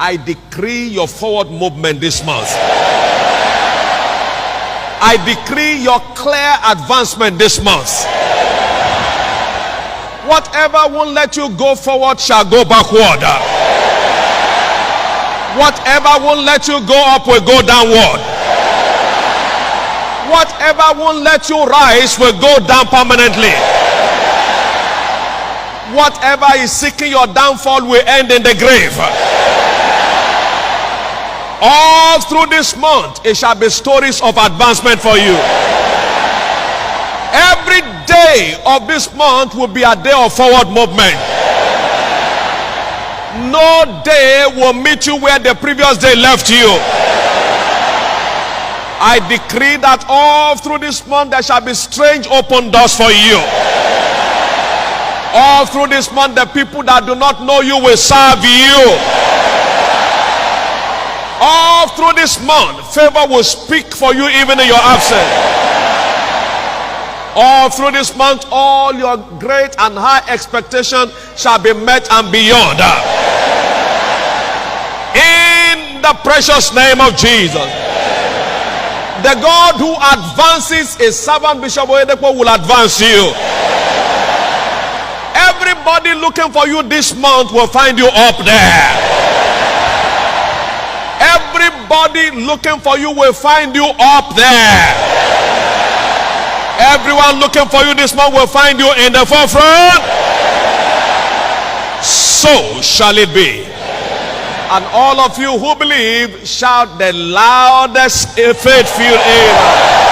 I decree your forward movement this month. I decree your clear advancement this month. Whatever won't let you go forward shall go backward. Whatever won't let you go up will go downward. Whatever won't let you rise will go down permanently. Whatever is seeking your downfall will end in the grave. All through this month, it shall be stories of advancement for you. Every day of this month will be a day of forward movement. No day will meet you where the previous day left you. I decree that all through this month there shall be strange open doors for you. All through this month the people that do not know you will serve you. All through this month favor will speak for you even in your absence. All through this month all your great and high expectations shall be met and beyond. In the precious name of Jesus. The God who advances his servant Bishop Oyedepo will advance you. Everybody looking for you this month will find you up there. Everybody looking for you will find you up there. Everyone looking for you this month will find you in the forefront. So shall it be. And all of you who believe shout the loudest faith-filled amen.